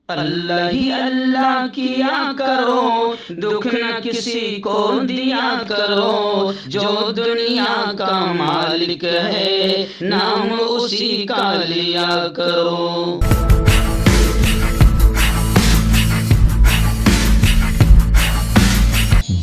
अल्लाह ही अल्लाह किया करो, दुख न किसी को दिया करो। जो दुनिया का मालिक है, नाम उसी का लिया करो।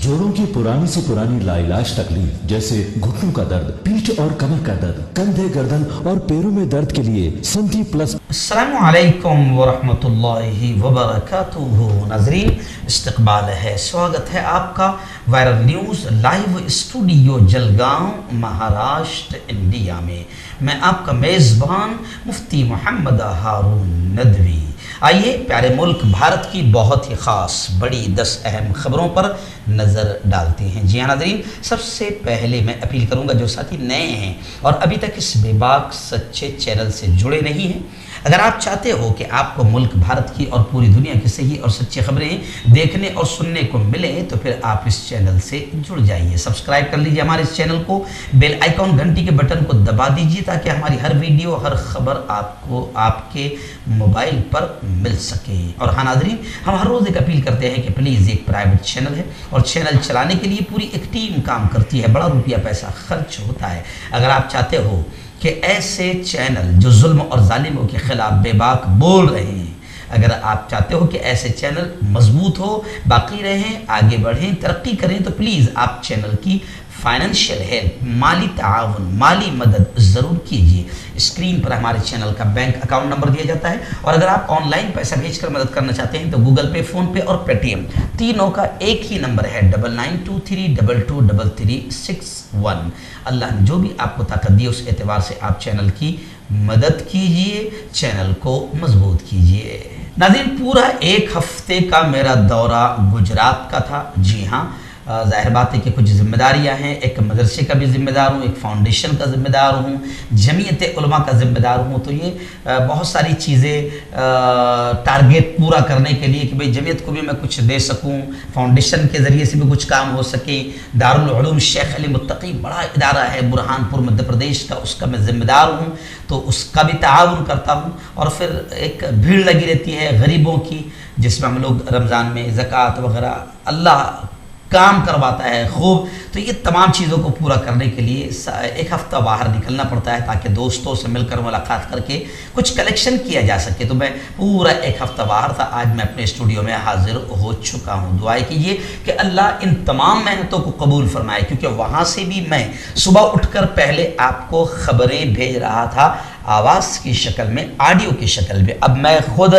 जोड़ों की पुरानी से पुरानी लाइलाज तकलीफ जैसे घुटनों का दर्द, पीठ और कमर का दर्द, कंधे, गर्दन और पैरों में दर्द के लिए संधि प्लस। अस्सलामु अलैकुम वरहमतुल्लाहि वबरकातुहू। नाज़रीन, इस्तकबाल है, स्वागत है आपका viral news live studio Jalgaon, Maharashtra, India में। मैं आपका मेज़बान मुफ्ती मोहम्मद हारून नदवी। आइए प्यारे मुल्क भारत की बहुत ही ख़ास बड़ी 10 अहम खबरों पर नज़र डालते हैं। जी हाँ नाज़रीन, सबसे पहले मैं अपील करूंगा जो साथी नए हैं और अभी तक इस बेबाक सच्चे चैनल से जुड़े नहीं हैं, अगर आप चाहते हो कि आपको मुल्क भारत की और पूरी दुनिया की सही और सच्ची खबरें देखने और सुनने को मिले तो फिर आप इस चैनल से जुड़ जाइए। सब्सक्राइब कर लीजिए हमारे इस चैनल को, बेल आइकॉन घंटी के बटन को दबा दीजिए ताकि हमारी हर वीडियो, हर खबर आपको आपके मोबाइल पर मिल सके। और हाँ नाज़रीन, हम हर रोज़ एक अपील करते हैं कि प्लीज़, एक प्राइवेट चैनल है और चैनल चलाने के लिए पूरी एक टीम काम करती है, बड़ा रुपया पैसा खर्च होता है। अगर आप चाहते हो कि ऐसे चैनल जो जुल्म और जालिमों के खिलाफ बेबाक बोल रहे हैं, अगर आप चाहते हो कि ऐसे चैनल मजबूत हो, बाकी रहें, आगे बढ़ें, तरक्की करें, तो प्लीज़ आप चैनल की फाइनेंशियल हेल्प, माली ताउन, माली मदद ज़रूर कीजिए। स्क्रीन पर हमारे चैनल का बैंक अकाउंट नंबर दिया जाता है और अगर आप ऑनलाइन पैसा भेजकर मदद करना चाहते हैं तो गूगल पे, फ़ोन पे और पेटीएम तीनों का एक ही नंबर है 9923223361। अल्लाह ने जो भी आपको ताकत दी उस एतबार से आप चैनल की मदद कीजिए, चैनल को मजबूत कीजिए। नाज़रीन, पूरा एक हफ्ते का मेरा दौरा गुजरात का था। जी हाँ, ज़ाहिर बात है कि कुछ जिम्मेदारियां हैं, एक मदरसे का भी ज़िम्मेदार हूँ, एक फाउंडेशन का ज़िम्मेदार हूँ, जमीयत उलमा का ज़िम्मेदार हूँ। तो ये बहुत सारी चीज़ें टारगेट पूरा करने के लिए कि भाई जमीयत को भी मैं कुछ दे सकूँ, फाउंडेशन के ज़रिए से भी कुछ काम हो सके। दारुल उलूम शेख अली मुत्तकी बड़ा इदारा है बुरहानपुर मध्य प्रदेश का, उसका मैं ज़िम्मेदार हूँ, तो उसका भी ताआवुन करता हूँ। और फिर एक भीड़ लगी रहती है गरीबों की, जिसमें हम लोग रमज़ान में ज़कात वगैरह अल्लाह काम करवाता है खूब। तो ये तमाम चीज़ों को पूरा करने के लिए एक हफ़्ता बाहर निकलना पड़ता है ताकि दोस्तों से मिलकर मुलाकात करके कुछ कलेक्शन किया जा सके। तो मैं पूरा एक हफ़्ता बाहर था, आज मैं अपने स्टूडियो में हाजिर हो चुका हूँ। दुआएं कीजिए कि अल्लाह इन तमाम मेहनतों को कबूल फरमाए, क्योंकि वहाँ से भी मैं सुबह उठकर पहले आपको खबरें भेज रहा था आवाज़ की शक्ल में, ऑडियो की शक्ल में। अब मैं खुद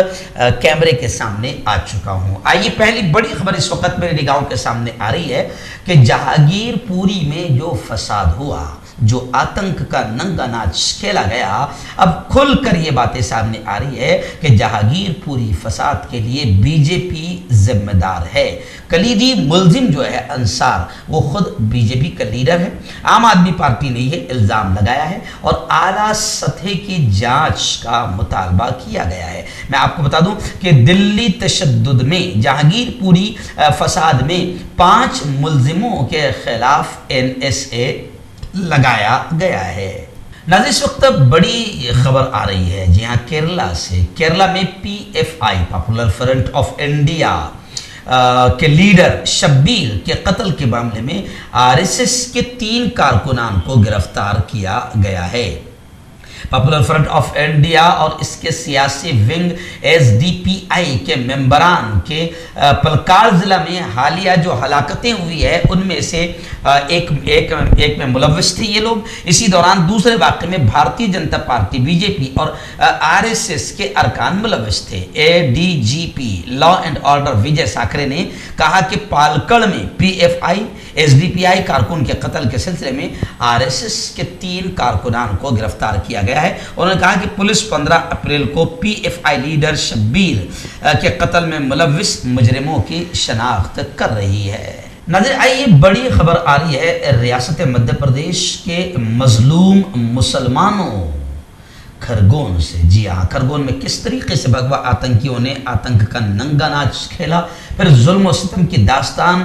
कैमरे के सामने आ चुका हूँ। आइए, पहली बड़ी खबर इस वक्त मेरे निगाहों के सामने आ रही है कि जहांगीरपुरी में जो फसाद हुआ, जो आतंक का नंगा नाच खेला गया, अब खुलकर ये बातें सामने आ रही है कि जहांगीरपुरी फसाद के लिए बीजेपी जिम्मेदार है। कलीदी मुलजिम जो है अंसार, वो खुद बीजेपी का लीडर है। आम आदमी पार्टी ने यह इल्ज़ाम लगाया है और आला सतह की जांच का मुतालबा किया गया है। मैं आपको बता दूं कि दिल्ली तशद्दुद में जहांगीरपुरी फसाद में 5 मुलजिमों के खिलाफ NSA लगाया गया है। नाज़रीन, इस वक्त बड़ी खबर आ रही है, जी हाँ, केरला से। केरला में PFI, popular front of India के लीडर शब्बीर के कत्ल के मामले में RSS के 3 कारकुनान को गिरफ्तार किया गया है। पॉपुलर फ्रंट ऑफ इंडिया और इसके सियासी विंग SDPI के मेंबरान के पलक्कड़ जिला में हालिया जो हलाकतें हुई है उनमें से एक में मुलव्विस थे ये लोग। इसी दौरान दूसरे वाक़े में भारतीय जनता पार्टी BJP और RSS के अरकान मुलव्विस थे। ADGP लॉ एंड ऑर्डर विजय साखरे ने कहा कि पालक्कड़ में PFI SDPI कारकुन के कत्ल के सिलसिले में RSS के 3 कारकुनान को गिरफ्तार किया गया है। उन्होंने कहा कि पुलिस 15 अप्रैल को PFI लीडर शब्बीर के कत्ल में मुलव्विस मुजरिमों की शनाख्त कर रही है। नाज़रीन, आइए बड़ी खबर आ रही है रियासत मध्य प्रदेश के मजलूम मुसलमानों खरगोन से। जी हाँ, खरगोन में किस तरीके से भगवा आतंकियों ने आतंक का नंगा नाच खेला, फिर जुल्म और सितम की दास्तान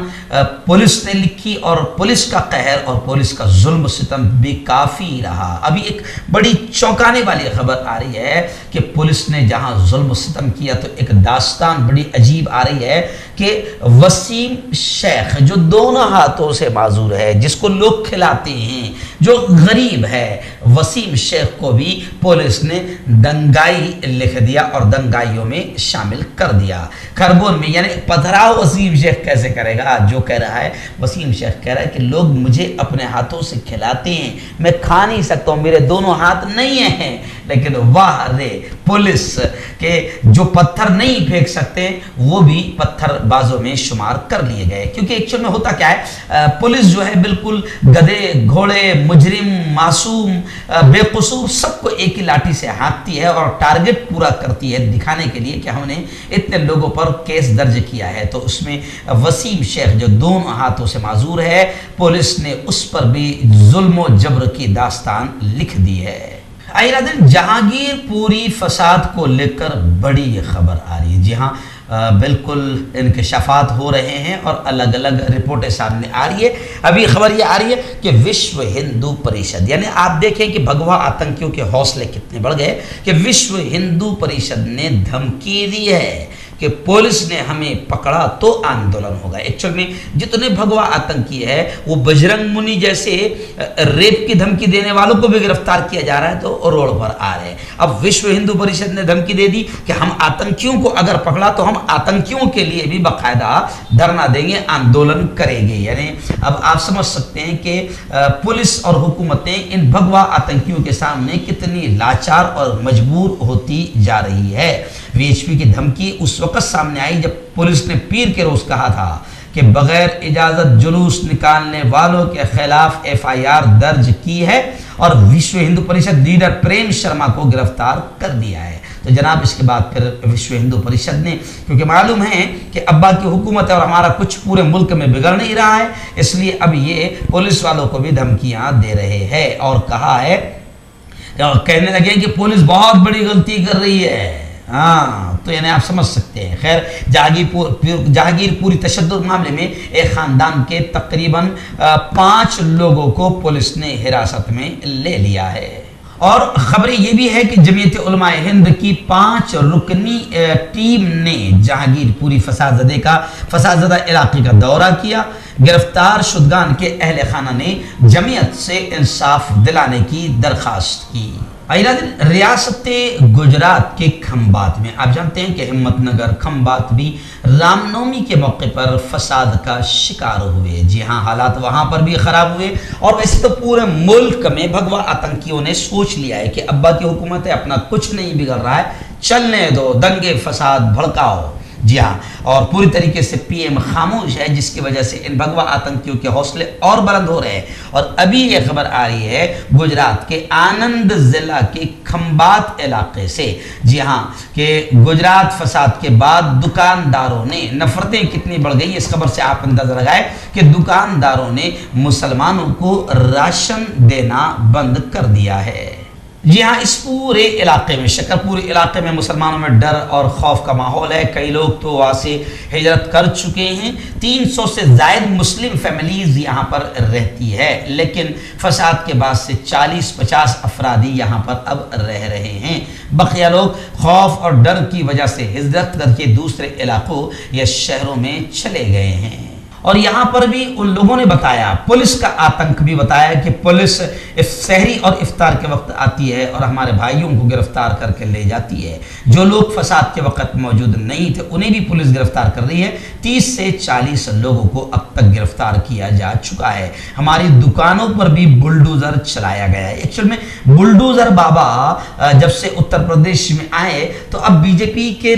पुलिस ने लिखी और पुलिस का कहर और पुलिस का जुल्म सितम भी काफ़ी रहा। अभी एक बड़ी चौंकाने वाली खबर आ रही है कि पुलिस ने जहां जुल्म सितम किया तो एक दास्तान बड़ी अजीब आ रही है कि वसीम शेख जो दोनों हाथों से माजूर है, जिसको लोग खिलाते हैं, जो गरीब है, वसीम शेख को भी पुलिस ने दंगाई लिख दिया और दंगाइयों में शामिल कर दिया। खरगोन में यानी पथराव वसीम शेख कैसे करेगा? जो कह रहा है, वसीम शेख कह रहा है कि लोग मुझे अपने हाथों से खिलाते हैं, मैं खा नहीं सकता हूँ, मेरे दोनों हाथ नहीं हैं। लेकिन वाह रे, पुलिस के जो पत्थर नहीं फेंक सकते वो भी पत्थरबाजों में शुमार कर लिए गए। क्योंकि एक्चुअल में होता क्या है, पुलिस जो है बिल्कुल गधे, घोड़े, मुजरिम, मासूम, बेकसूर सबको एक ही लाठी से हाँकती है और टारगेट पूरा करती है दिखाने के लिए कि हमने इतने लोगों पर केस दर्ज किया है। तो उसमें वसीम शेख जो दोनों हाथों से माजूर है, पुलिस ने उस पर भी जुल्म और जबर की दास्तान लिख दी है। दिन जहांगीरपुरी फसाद को लेकर बड़ी खबर आ रही है। जी हाँ, बिल्कुल इंकशाफात हो रहे हैं और अलग अलग रिपोर्टें सामने आ रही है। अभी खबर ये आ रही है कि विश्व हिंदू परिषद, यानी आप देखें कि भगवा आतंकियों के हौसले कितने बढ़ गए कि विश्व हिंदू परिषद ने धमकी दी है कि पुलिस ने हमें पकड़ा तो आंदोलन होगा। एक्चुअल में जितने भगवा आतंकी है वो बजरंग मुनि जैसे रेप की धमकी देने वालों को भी गिरफ्तार किया जा रहा है तो रोड पर आ रहे हैं। अब विश्व हिंदू परिषद ने धमकी दे दी कि हम आतंकियों को अगर पकड़ा तो हम आतंकियों के लिए भी बाकायदा धरना देंगे, आंदोलन करेंगे। यानी अब आप समझ सकते हैं कि पुलिस और हुकूमतें इन भगवा आतंकियों के सामने कितनी लाचार और मजबूर होती जा रही है। वीएचपी की धमकी उस वक्त सामने आई जब पुलिस ने पीर के रोज कहा था कि बगैर इजाजत जुलूस निकालने वालों के खिलाफ एफआईआर दर्ज की है और विश्व हिंदू परिषद लीडर प्रेम शर्मा को गिरफ्तार कर दिया है। तो जनाब इसके बाद फिर विश्व हिंदू परिषद ने, क्योंकि मालूम है कि अब्बा की हुकूमत है और हमारा कुछ पूरे मुल्क में बिगड़ नहीं रहा है, इसलिए अब ये पुलिस वालों को भी धमकियां दे रहे हैं और कहा है, कहने लगे कि पुलिस बहुत बड़ी गलती कर रही है। हाँ, तो यानी आप समझ सकते हैं। खैर, जहांगीरपुरी तशद्दुद मामले में एक खानदान के तकरीबन 5 लोगों को पुलिस ने हिरासत में ले लिया है। और खबरें ये भी है कि जमीयत उलमा हिंद की 5 रुकनी टीम ने जहांगीरपुरी फसादज़दा इलाके का दौरा किया। गिरफ्तार शुदगान के अहले खाना ने जमीयत से इंसाफ दिलाने की दरखास्त की। रियासत गुजरात के खंबात में आप जानते हैं कि हिम्मतनगर खंबात भी रामनवमी के मौके पर फसाद का शिकार हुए। जी हाँ, हालात वहां पर भी खराब हुए और वैसे तो पूरे मुल्क में भगवा आतंकियों ने सोच लिया है कि अब्बा की हुकूमत है, अपना कुछ नहीं बिगड़ रहा है, चलने दो, दंगे फसाद भड़काओ। जी हाँ, और पूरी तरीके से पीएम खामोश है, जिसकी वजह से इन भगवा आतंकियों के हौसले और बुलंद हो रहे हैं। और अभी ये खबर आ रही है गुजरात के आनंद जिला के खंबात इलाके से, जी हाँ, कि गुजरात फसाद के बाद दुकानदारों ने, नफरतें कितनी बढ़ गई इस खबर से आप अंदाजा लगाए कि दुकानदारों ने मुसलमानों को राशन देना बंद कर दिया है। जी हाँ, इस पूरे इलाके में, शकरपुर इलाके में मुसलमानों में डर और खौफ का माहौल है। कई लोग तो वहाँ से हिजरत कर चुके हैं। 300 से ज़ायद मुस्लिम फैमिलीज यहाँ पर रहती है, लेकिन फसाद के बाद से 40-50 अफरादी यहाँ पर अब रह रहे हैं। बकिया लोग खौफ और डर की वजह से हिजरत करके दूसरे इलाकों या शहरों में चले गए हैं। और यहाँ पर भी उन लोगों ने बताया, पुलिस का आतंक भी बताया कि पुलिस सहरी और इफ्तार के वक्त आती है और हमारे भाइयों को गिरफ्तार करके ले जाती है। जो लोग फसाद के वक्त मौजूद नहीं थे उन्हें भी पुलिस गिरफ्तार कर रही है। 30 से 40 लोगों को अब तक गिरफ्तार किया जा चुका है। हमारी दुकानों पर भी बुलडोजर चलाया गया है। एक्चुअल में बुलडोजर बाबा जब से उत्तर प्रदेश में आए तो अब बीजेपी के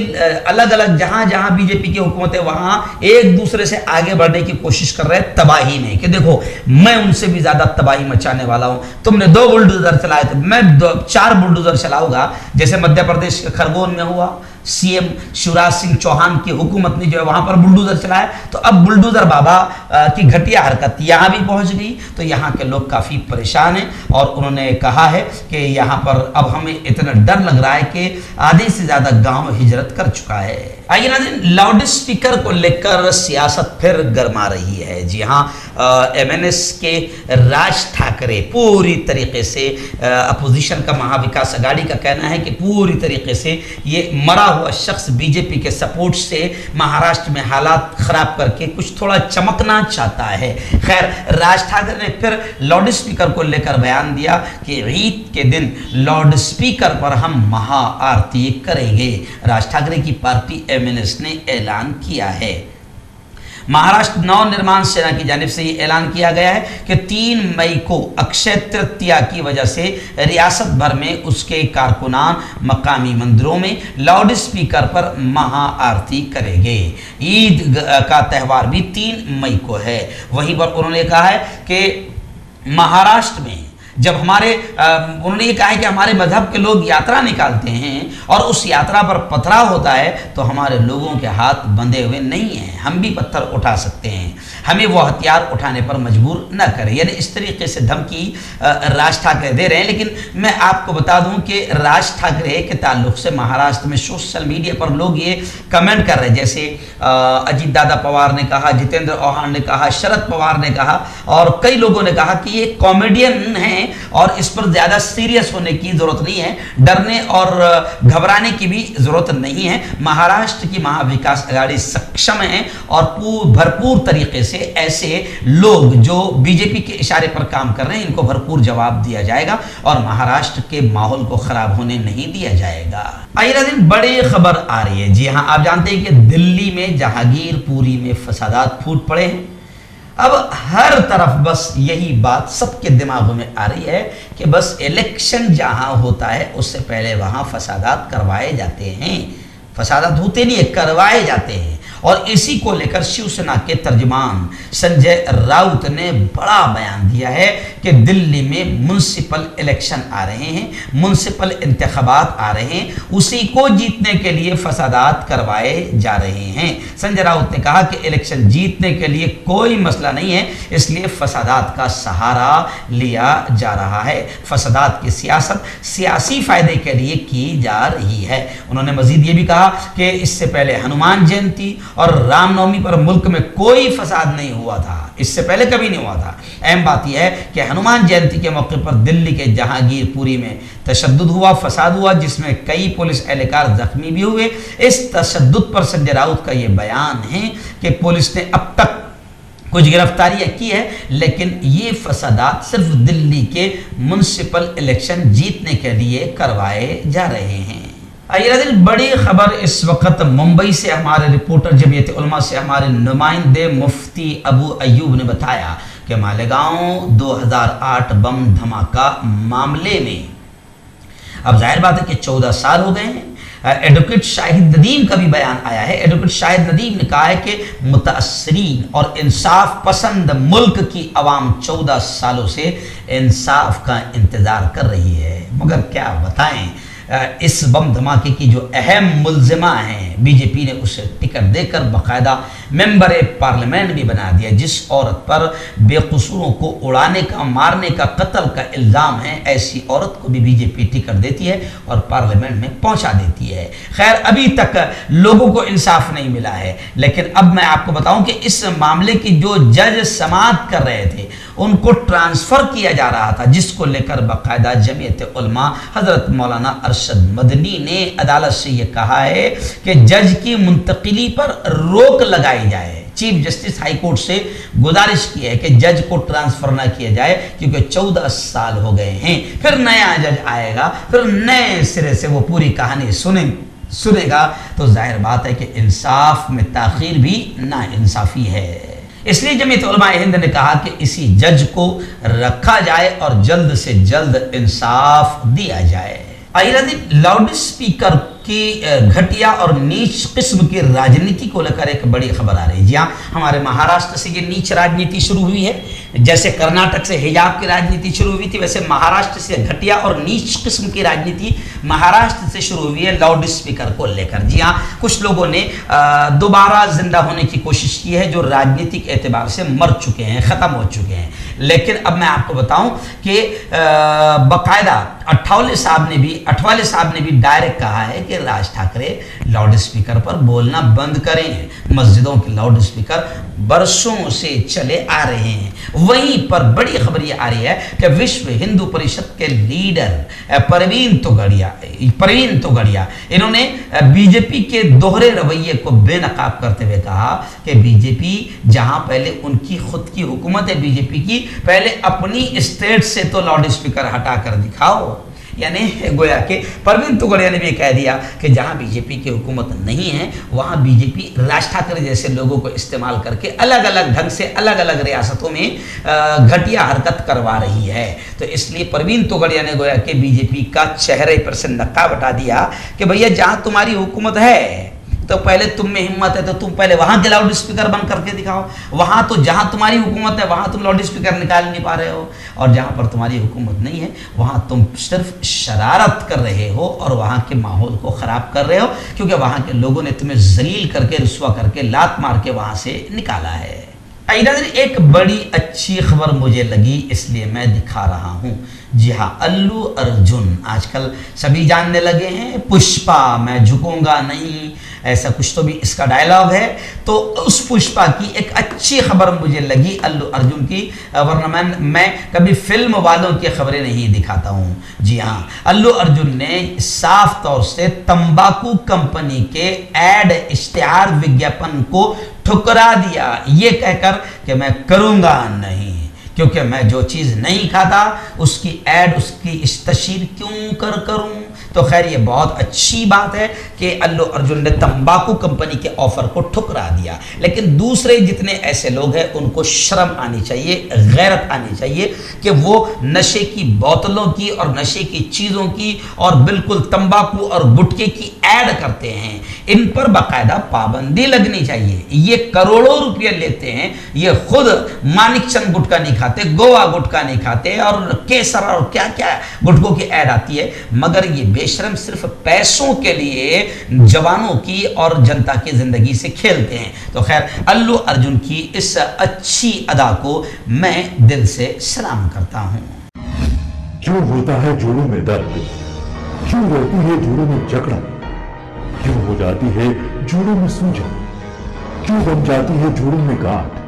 अलग अलग जहां जहां बीजेपी की हुकूमत है वहां एक दूसरे से आगे बढ़ने की कोशिश कर रहे हैं तबाही में, कि देखो मैं उनसे भी ज्यादा तबाही मचाने वाला हूं। तुमने 2 बुलडोजर चलाए थे, मैं 4 बुलडोजर चलाऊंगा। जैसे मध्य प्रदेश के खरगोन में हुआ, सीएम शिवराज सिंह चौहान की हुकूमत ने जो है वहां पर बुलडोजर चलाया, तो अब बुलडोजर बाबा की घटिया हरकत यहां भी पहुंच गई, तो यहां के लोग काफी परेशान हैं और उन्होंने कहा है कि यहां पर अब हमें इतना डर लग रहा है कि आधे से ज्यादा गांव हिजरत कर चुका है। आइए नाज़रीन, लाउड स्पीकर को लेकर सियासत फिर गर्मा रही है। जी हाँ, एमएनएस के राज ठाकरे पूरी तरीके से, अपोजिशन का महाविकास अघाड़ी का कहना है कि पूरी तरीके से ये मरा हुआ शख्स बीजेपी के सपोर्ट से महाराष्ट्र में हालात खराब करके कुछ थोड़ा चमकना चाहता है। खैर, राज ठाकरे ने फिर लाउड स्पीकर को लेकर बयान दिया कि ईद के दिन लाउड स्पीकर पर हम महाआरती करेंगे। राज ठाकरे की पार्टी एमएनएस ने ऐलान किया है। महाराष्ट्र नव निर्माण सेना की जानिब से यह ऐलान किया गया है कि 3 मई को अक्षय तृतीया की वजह से रियासत भर में उसके कारकुनान मकामी मंदिरों में लाउड स्पीकर पर महाआरती करेंगे। ईद का त्यौहार भी 3 मई को है। वहीं पर उन्होंने कहा है कि महाराष्ट्र में जब उन्होंने ये कहा है कि हमारे मजहब के लोग यात्रा निकालते हैं और उस यात्रा पर पथराव होता है तो हमारे लोगों के हाथ बंधे हुए नहीं हैं, हम भी पत्थर उठा सकते हैं, हमें वो हथियार उठाने पर मजबूर न करें। यानी इस तरीके से धमकी राज ठाकरे दे रहे हैं। लेकिन मैं आपको बता दूं कि राज ठाकरे के ताल्लुक से महाराष्ट्र में सोशल मीडिया पर लोग ये कमेंट कर रहे हैं, जैसे अजीत दादा पवार ने कहा, जितेंद्र आव्हाड ने कहा, शरद पवार ने कहा और कई लोगों ने कहा कि ये कॉमेडियन हैं और इस पर ज्यादा सीरियस होने की जरूरत नहीं है, डरने और घबराने की भी जरूरत नहीं है। महाराष्ट्र की महाविकास अघाड़ी सक्षम है और भरपूर तरीके से ऐसे लोग जो बीजेपी के इशारे पर काम कर रहे हैं इनको भरपूर जवाब दिया जाएगा और महाराष्ट्र के माहौल को खराब होने नहीं दिया जाएगा। आइए नाज़रीन, बड़ी खबर आ रही है। जी हाँ, आप जानते हैं कि दिल्ली में जहांगीरपुरी में फसादात फूट पड़े हैं। अब हर तरफ बस यही बात सबके दिमागों में आ रही है कि बस इलेक्शन जहां होता है उससे पहले वहां फसादात करवाए जाते हैं। फसादात होते नहीं, करवाए जाते हैं। और इसी को लेकर शिवसेना के तर्जुमान संजय राउत ने बड़ा बयान दिया है कि दिल्ली में म्युनिसिपल इलेक्शन आ रहे हैं, म्युनिसिपल इंतखाबात आ रहे हैं, उसी को जीतने के लिए फसादात करवाए जा रहे हैं। संजय राउत ने कहा कि इलेक्शन जीतने के लिए कोई मसला नहीं है, इसलिए फसादात का सहारा लिया जा रहा है। फसादात की सियासत सियासी फायदे के लिए की जा रही है। उन्होंने मजीद ये भी कहा कि इससे पहले हनुमान जयंती और रामनवमी पर मुल्क में कोई फसाद नहीं हुआ था, इससे पहले कभी नहीं हुआ था। अहम बात यह है कि हनुमान जयंती के मौके पर दिल्ली के जहांगीरपुरी में तशद्दुद हुआ, फसाद हुआ, जिसमें कई पुलिस एहलकार जख्मी भी हुए। इस तशद्दुद पर संजय राउत का यह बयान है कि पुलिस ने अब तक कुछ गिरफ्तारियां की है, लेकिन ये फसादात सिर्फ दिल्ली के म्युनिसिपल इलेक्शन जीतने के लिए करवाए जा रहे हैं। आइए बड़ी खबर इस वक्त मुंबई से हमारे रिपोर्टर जमीयत उलमा से हमारे नुमाइंदे मुफ्ती अबू अयूब ने बताया कि मालेगांव 2008 बम धमाका मामले में अब जाहिर बात है कि 14 साल हो गए हैं। एडवोकेट शाहिद नदीम का भी बयान आया है। एडवोकेट शाहिद नदीम ने कहा है कि मुतासरीन और इंसाफ पसंद मुल्क की आवाम 14 सालों से इंसाफ का इंतजार कर रही है, मगर क्या बताएं, इस बम धमाके की जो अहम मुलजिमा हैं बीजेपी ने उसे टिकट देकर बाकायदा मेंबर पार्लियामेंट भी बना दिया। जिस औरत पर बेकसूरों को उड़ाने का, मारने का, कत्ल का इल्ज़ाम है, ऐसी औरत को भी बीजेपी टिकट देती है और पार्लियामेंट में पहुंचा देती है। खैर, अभी तक लोगों को इंसाफ नहीं मिला है, लेकिन अब मैं आपको बताऊं कि इस मामले की जो जज समाअत कर रहे थे उनको ट्रांसफर किया जा रहा था, जिसको लेकर बाकायदा जमीयत उलमा हजरत मौलाना अरशद मदनी ने अदालत से यह कहा है कि जज की मुंतकिली पर रोक लगाई जाए। चीफ जस्टिस हाई कोर्ट से गुजारिश की है कि जज को ट्रांसफर ना किया जाए, क्योंकि 14 साल हो गए हैं। फिर नया जज आएगा, फिर नए सिरे से वो पूरी कहानी सुनेगा, तो जाहिर बात है कि इंसाफ में ताखीर भी ना इंसाफी है। इसलिए जमीयत उलमा हिंद ने कहा कि इसी जज को रखा जाए और जल्द से जल्द इंसाफ दिया जाए। लाउड स्पीकर की घटिया और नीच किस्म की राजनीति को लेकर एक बड़ी खबर आ रही है। जी हाँ, हमारे महाराष्ट्र से ये नीच राजनीति शुरू हुई है। जैसे कर्नाटक से हिजाब की राजनीति शुरू हुई थी, वैसे महाराष्ट्र से घटिया और नीच किस्म की राजनीति महाराष्ट्र से शुरू हुई है लाउड स्पीकर को लेकर। जी हाँ, कुछ लोगों ने दोबारा जिंदा होने की कोशिश की है जो राजनीतिक एतबार से मर चुके हैं, खत्म हो चुके हैं। लेकिन अब मैं आपको बताऊं कि बाकायदा अठवाले साहब ने भी डायरेक्ट कहा है कि राज ठाकरे लाउड स्पीकर पर बोलना बंद करें। मस्जिदों के लाउड स्पीकर बरसों से चले आ रहे हैं। वहीं पर बड़ी खबर ये आ रही है कि विश्व हिंदू परिषद के लीडर परवीन तोगड़िया इन्होंने बीजेपी के दोहरे रवैये को बेनकाब करते हुए कहा कि बीजेपी जहां पहले उनकी खुद की हुकूमत है बीजेपी की, पहले अपनी स्टेट से तो लाउड स्पीकर हटा कर दिखाओ। यानी गोया के परवीन तोगड़िया ने भी कह दिया कि जहां बीजेपी की हुकूमत नहीं है वहां बीजेपी राज ठाकरे जैसे लोगों को इस्तेमाल करके अलग अलग ढंग से अलग अलग रियासतों में घटिया हरकत करवा रही है। तो इसलिए परवीन तोगड़िया ने गोया के बीजेपी का चेहरे पर से नकाब हटा दिया कि भैया जहां तुम्हारी हुकूमत है तो पहले तुम में हिम्मत है तो तुम पहले वहां के लाउड स्पीकर बंद करके दिखाओ। वहां तो जहां तुम्हारी हुकूमत है वहां तुम लाउड स्पीकर निकाल नहीं पा रहे हो, और जहां पर तुम्हारी हुकूमत नहीं है वहां तुम सिर्फ शरारत कर रहे हो और वहां के माहौल को खराब कर रहे हो, क्योंकि वहां के लोगों ने तुम्हें जलील करके, रुस्वा करके, लात मार के वहां से निकाला है। एक बड़ी अच्छी खबर मुझे लगी इसलिए मैं दिखा रहा हूं। जी हाँ, अल्लू अर्जुन आजकल सभी जानने लगे हैं, पुष्पा मैं झुकूंगा नहीं, ऐसा कुछ तो भी इसका डायलॉग है। तो उस पुष्पा की एक अच्छी खबर मुझे लगी अल्लू अर्जुन की, वरना मैं कभी फिल्म वालों की खबरें नहीं दिखाता हूं। जी हाँ, अल्लू अर्जुन ने साफ तौर से तंबाकू कंपनी के एड इश्तिहार विज्ञापन को ठुकरा दिया, ये कहकर कि मैं करूंगा नहीं, क्योंकि मैं जो चीज नहीं खाता उसकी ऐड, उसकी तशहीर क्यों करूं। तो खैर ये बहुत अच्छी बात है कि अल्लू अर्जुन ने तंबाकू कंपनी के ऑफर को ठुकरा दिया। लेकिन दूसरे जितने ऐसे लोग हैं उनको शर्म आनी चाहिए, गैरत आनी चाहिए कि वो नशे की बोतलों की और नशे की चीजों की और बिल्कुल तंबाकू और गुटखे की ऐड करते हैं। इन पर बाकायदा पाबंदी लगनी चाहिए। ये करोड़ों रुपये लेते हैं, ये खुद मानिकचंद गुटखा नहीं खाते, गोवा गुटखा नहीं खाते और केसर और क्या क्या गुटखों की ऐड आती है, मगर ये बेशरम सिर्फ पैसों के लिए जवानों की और जनता की जिंदगी से खेलते हैं। तो खैर अल्लू अर्जुन की इस अच्छी अदा को मैं दिल से सलाम करता हूं। क्यों होता है जोड़ों में दर्द, क्यों रहती है जोड़ों में जकड़न, क्यों हो जाती है जोड़ों में सूजन, क्यों बन जाती है जोड़ों में गांठ,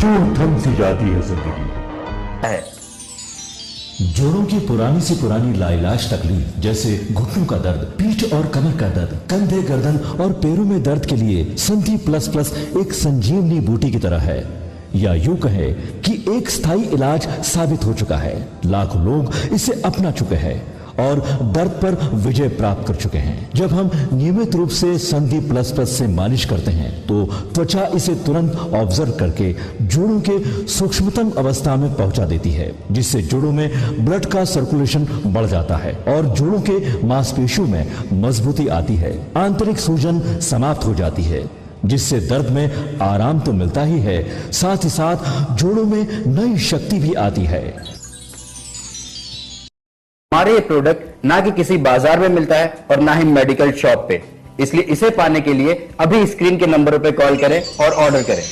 क्यों थम सी जाती है जिंदगी। जोड़ों की पुरानी से पुरानी लाइलाज तकलीफ जैसे घुटनों का दर्द, पीठ और कमर का दर्द, कंधे, गर्दन और पैरों में दर्द के लिए संधि प्लस प्लस एक संजीवनी बूटी की तरह है, या यूं कहे कि एक स्थायी इलाज साबित हो चुका है। लाखों लोग इसे अपना चुके हैं और दर्द पर विजय प्राप्त कर चुके हैं। जब हम नियमित रूप से संधि प्लस प्लस से मालिश करते हैं तो त्वचा इसे तुरंत ऑब्जर्व करके जोड़ों के सूक्ष्मतम अवस्था में पहुंचा देती है, जिससे जोड़ों में ब्लड का सर्कुलेशन बढ़ जाता है और जोड़ों के मांसपेशियों में मजबूती आती है, आंतरिक सूजन समाप्त हो जाती है, जिससे दर्द में आराम तो मिलता ही है, साथ ही साथ जोड़ों में नई शक्ति भी आती है। हमारे ये प्रोडक्ट ना कि किसी बाजार में मिलता है और ना ही मेडिकल शॉप पे, इसलिए इसे पाने के लिए अभी स्क्रीन के नंबरों पे कॉल करें और ऑर्डर करें।